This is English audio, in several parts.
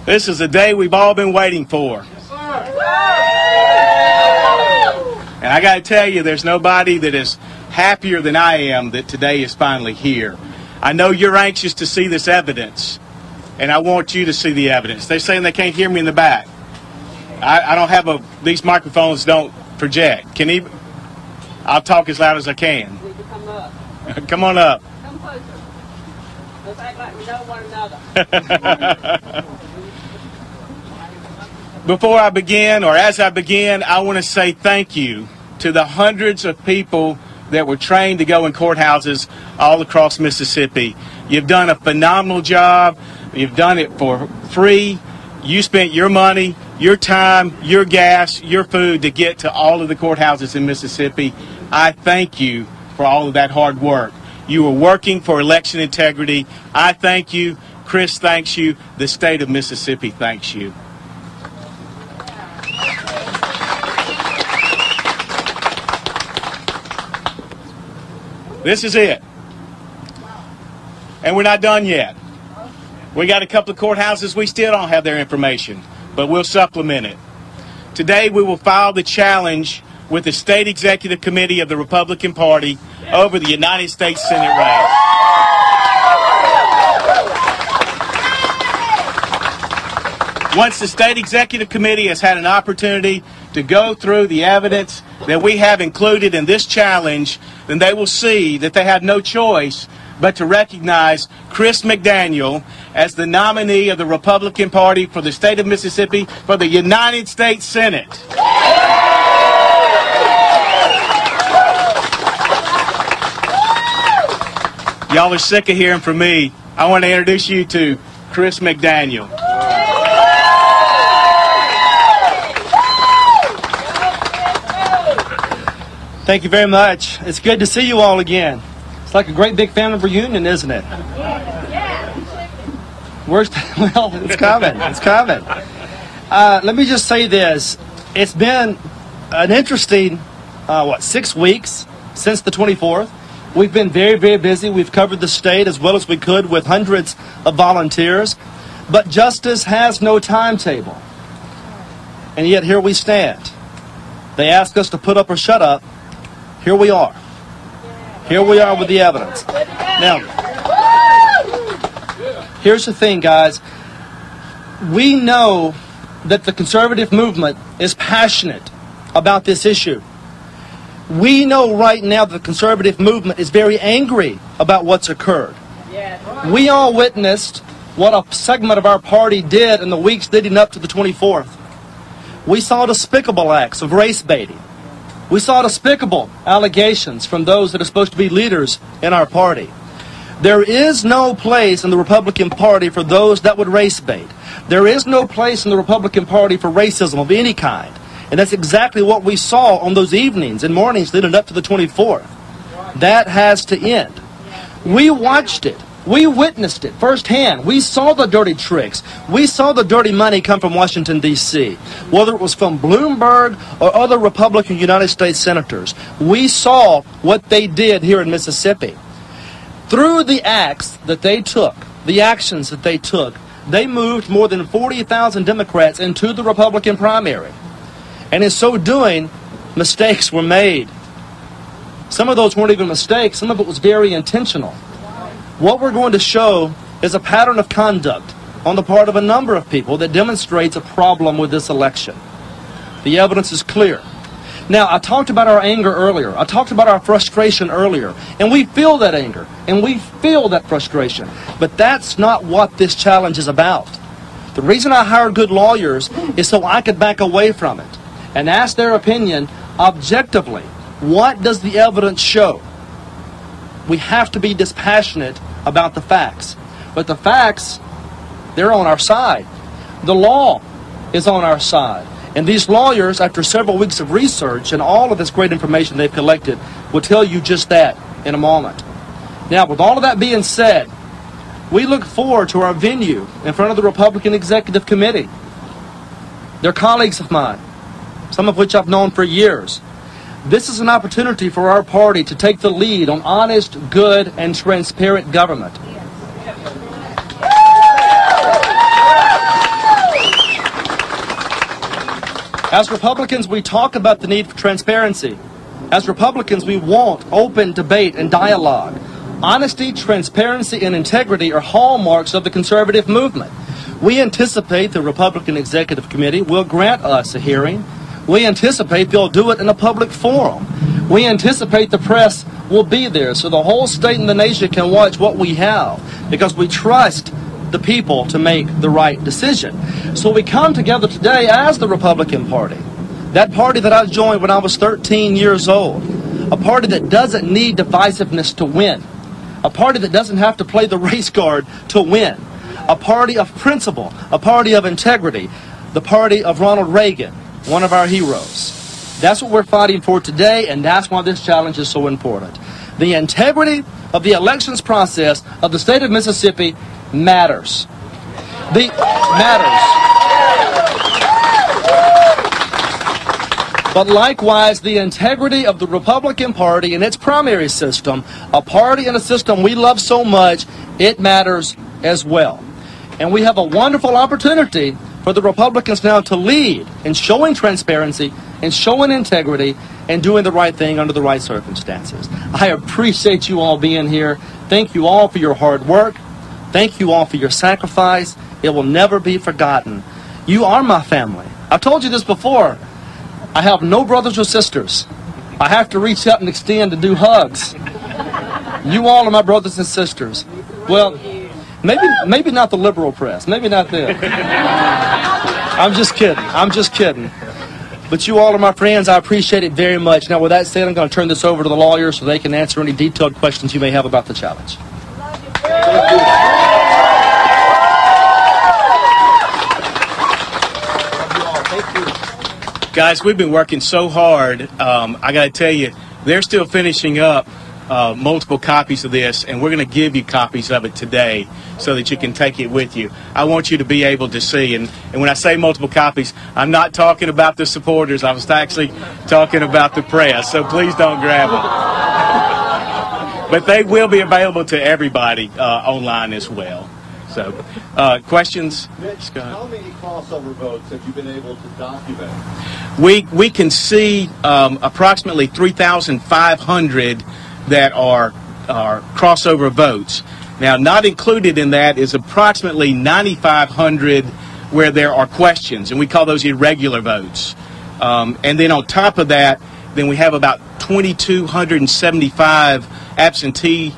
This is a day we've all been waiting for. Yes, sir. And I got to tell you, there's nobody that is happier than I am that today is finally here. I know you're anxious to see this evidence, and I want you to see the evidence. They're saying they can't hear me in the back. I don't have these microphones don't project. I'll talk as loud as I can. Need to come up. Come on up. Come closer. Let's act like we know one another. Before I begin, or as I begin, I want to say thank you to the hundreds of people that were trained to go in courthouses all across Mississippi. You've done a phenomenal job. You've done it for free. You spent your money, your time, your gas, your food to get to all of the courthouses in Mississippi. I thank you for all of that hard work. You were working for election integrity. I thank you. Chris thanks you. The state of Mississippi thanks you. This is it. And we're not done yet. We got a couple of courthouses we still don't have their information, but we'll supplement it. Today we will file the challenge with the State Executive Committee of the Republican Party over the United States Senate race. Once the State Executive Committee has had an opportunity to go through the evidence that we have included in this challenge, then they will see that they have no choice but to recognize Chris McDaniel as the nominee of the Republican Party for the state of Mississippi for the United States Senate. Y'all are sick of hearing from me. I want to introduce you to Chris McDaniel. Thank you very much. It's good to see you all again. It's like a great big family reunion, isn't it? Well, it's coming. It's coming. Let me just say this. It's been an interesting, 6 weeks since the 24th. We've been very, very busy. We've covered the state as well as we could with hundreds of volunteers. But justice has no timetable. And yet here we stand. They ask us to put up or shut up. Here we are. Here we are with the evidence. Now, here's the thing, guys. We know that the conservative movement is passionate about this issue. We know right now that the conservative movement is very angry about what's occurred. We all witnessed what a segment of our party did in the weeks leading up to the 24th. We saw despicable acts of race baiting. We saw despicable allegations from those that are supposed to be leaders in our party. There is no place in the Republican Party for those that would race bait. There is no place in the Republican Party for racism of any kind. And that's exactly what we saw on those evenings and mornings leading up to the 24th. That has to end. We watched it. We witnessed it firsthand. We saw the dirty tricks. We saw the dirty money come from Washington, D.C., whether it was from Bloomberg or other Republican United States senators. We saw what they did here in Mississippi. Through the acts that they took, the actions that they took, they moved more than 40,000 Democrats into the Republican primary. And in so doing, mistakes were made. Some of those weren't even mistakes. Some of it was very intentional. What we're going to show is a pattern of conduct on the part of a number of people that demonstrates a problem with this election. The evidence is clear. Now, I talked about our anger earlier. I talked about our frustration earlier. And we feel that anger. And we feel that frustration. But that's not what this challenge is about. The reason I hired good lawyers is so I could back away from it and ask their opinion objectively. What does the evidence show? We have to be dispassionate about the facts. But the facts, they're on our side. The law is on our side. And these lawyers, after several weeks of research and all of this great information they've collected, will tell you just that in a moment. Now, with all of that being said, we look forward to our venue in front of the Republican Executive Committee. They're colleagues of mine, some of which I've known for years. This is an opportunity for our party to take the lead on honest, good, and transparent government. As Republicans, we talk about the need for transparency. As Republicans, we want open debate and dialogue. Honesty, transparency, and integrity are hallmarks of the conservative movement. We anticipate the Republican Executive Committee will grant us a hearing. We anticipate they'll do it in a public forum. We anticipate the press will be there so the whole state and the nation can watch what we have, because we trust the people to make the right decision. So we come together today as the Republican Party, that party that I joined when I was 13 years old, a party that doesn't need divisiveness to win, a party that doesn't have to play the race card to win, a party of principle, a party of integrity, the party of Ronald Reagan, one of our heroes. That's what we're fighting for today, and that's why this challenge is so important. The integrity of the elections process of the state of Mississippi matters. But likewise, the integrity of the Republican Party and its primary system, a party and a system we love so much, it matters as well. And we have a wonderful opportunity for the Republicans now to lead in showing transparency and showing integrity and doing the right thing under the right circumstances. I appreciate you all being here. Thank you all for your hard work. Thank you all for your sacrifice. It will never be forgotten. You are my family. I've told you this before. I have no brothers or sisters. I have to reach out and extend and do hugs. You all are my brothers and sisters. Well, maybe not the liberal press. Maybe not them. I'm just kidding. But you all are my friends. I appreciate it very much. Now, with that said, I'm going to turn this over to the lawyers so they can answer any detailed questions you may have about the challenge. Guys, we've been working so hard. I got to tell you, they're still finishing up multiple copies of this, and we're going to give you copies of it today so that you can take it with you. I want you to be able to see, and when I say multiple copies, I'm not talking about the supporters. I was actually talking about the press, so please don't grab them. But they will be available to everybody online as well. So, questions? Mitch, how many crossover votes have you been able to document? We can see approximately 3,500 that are crossover votes. Now, not included in that is approximately 9,500 where there are questions, and we call those irregular votes. And then on top of that, then we have about 2,275 absentee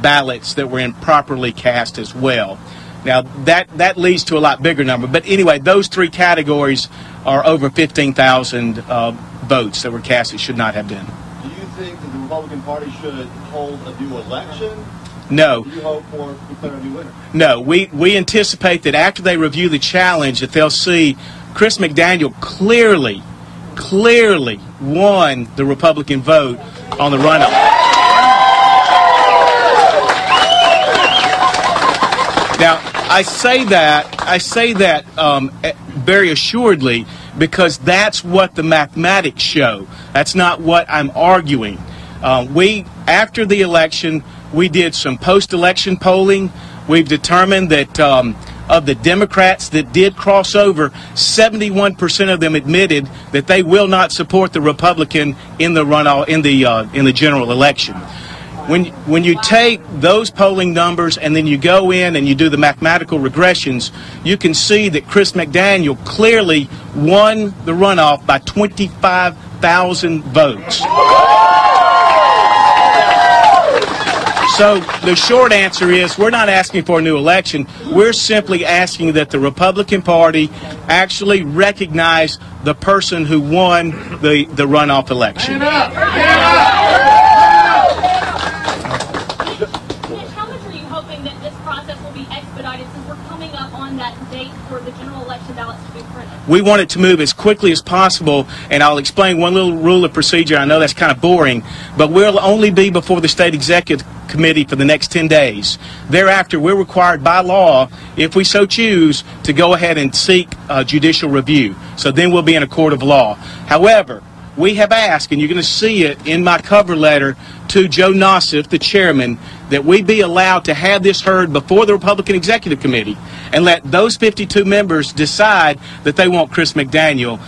ballots that were improperly cast as well. Now, that leads to a lot bigger number. But anyway, those three categories are over 15,000 votes that were cast that should not have been. Do you think that the Republican Party should hold a new election? No. Do you hope for declare a new winner? No. We anticipate that after they review the challenge that they'll see Chris McDaniel clearly won the Republican vote on the runoff. Now, I say that very assuredly because that's what the mathematics show. That's not what I'm arguing. After the election, we did some post-election polling. We've determined that of the Democrats that did cross over, 71% of them admitted that they will not support the Republican in the runoff in the general election. When you take those polling numbers and then you go in and you do the mathematical regressions, you can see that Chris McDaniel clearly won the runoff by 25,000 votes. So the short answer is we're not asking for a new election. We're simply asking that the Republican Party actually recognize the person who won the runoff election. We want it to move as quickly as possible, and I'll explain one little rule of procedure. I know that's kind of boring, but we'll only be before the State Executive Committee for the next 10 days. Thereafter, we're required by law, if we so choose, to go ahead and seek judicial review. So then we'll be in a court of law. However, we have asked, and you're going to see it in my cover letter to Joe Nosif, the chairman, that we be allowed to have this heard before the Republican Executive Committee and let those 52 members decide that they want Chris McDaniel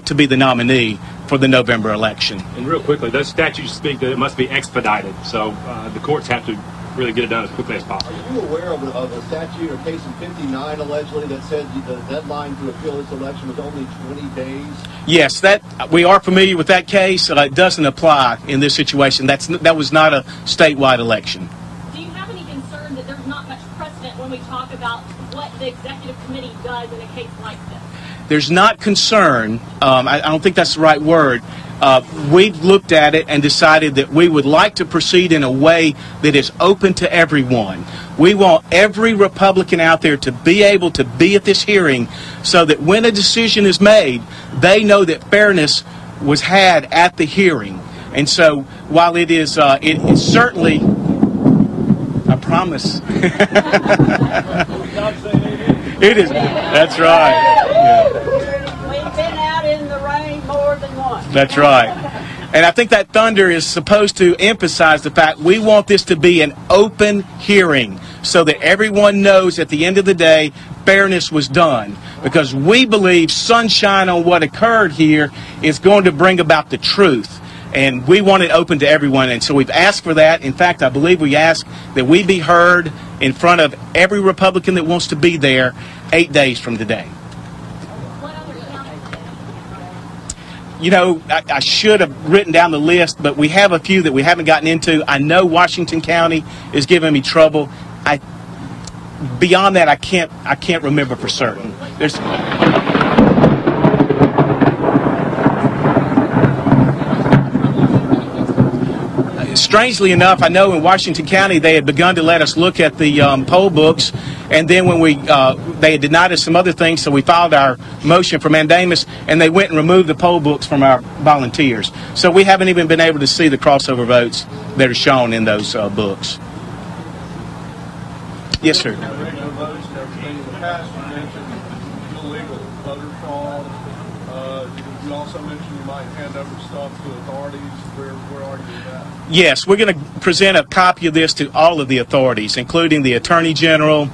to be the nominee for the November election. And real quickly, those statutes speak that it must be expedited, so the courts have to really get it done as quickly as possible. Are you aware of a statute or case in 59 allegedly that said the deadline to appeal this election was only 20 days? Yes, we are familiar with that case. It doesn't apply in this situation. That was not a statewide election. Do you have any concern that there's not much precedent when we talk about what the executive committee does in a case like this? There's not concern. I don't think that's the right word. We've looked at it and decided that we would like to proceed in a way that is open to everyone. We want every Republican out there to be able to be at this hearing so that when a decision is made, they know that fairness was had at the hearing. And so while it is certainly, I promise. It is. That's right. Yeah. We've been out in the rain more than once. That's right. And I think that thunder is supposed to emphasize the fact we want this to be an open hearing so that everyone knows at the end of the day fairness was done. Because we believe sunshine on what occurred here is going to bring about the truth. And we want it open to everyone. And so we've asked for that. In fact, I believe we asked that we be heard in front of every Republican that wants to be there 8 days from today. You know, I should have written down the list, but we have a few that we haven't gotten into. I know Washington County is giving me trouble. Beyond that, I can't remember for certain. There's. Strangely enough, I know in Washington County they had begun to let us look at the poll books, and then when they had denied us some other things, so we filed our motion for mandamus, and they went and removed the poll books from our volunteers. So we haven't even been able to see the crossover votes that are shown in those books. Yes, sir. Regular votes and everything. In the past, you mentioned illegal voter fraud. You also mentioned you might hand over stuff to authorities. Where are you with that? Yes, we're going to present a copy of this to all of the authorities, including the Attorney General,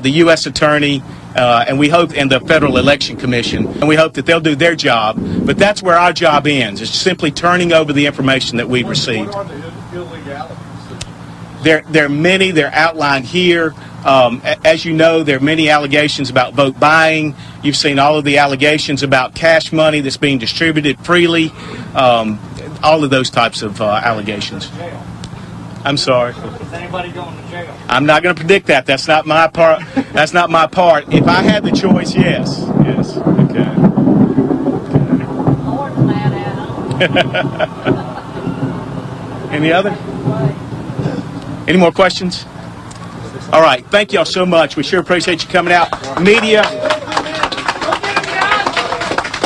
the U.S. Attorney, and we hope, and the Federal Election Commission, and we hope that they'll do their job. But that's where our job ends. It's simply turning over the information that we've received. What are the illegalities? There are many. They're outlined here. As you know, there are many allegations about vote buying. You've seen all of the allegations about cash money that's being distributed freely. All of those types of allegations. I'm sorry. Is anybody going to jail? I'm not going to predict that. That's not my part. That's not my part. If I had the choice, yes. Yes. Okay. More than that, Adam. Any other? Any more questions? All right. Thank y'all so much. We sure appreciate you coming out. Media.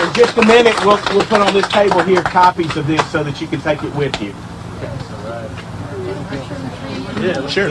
In just a minute, we'll put on this table here copies of this so that you can take it with you. Yeah, sure.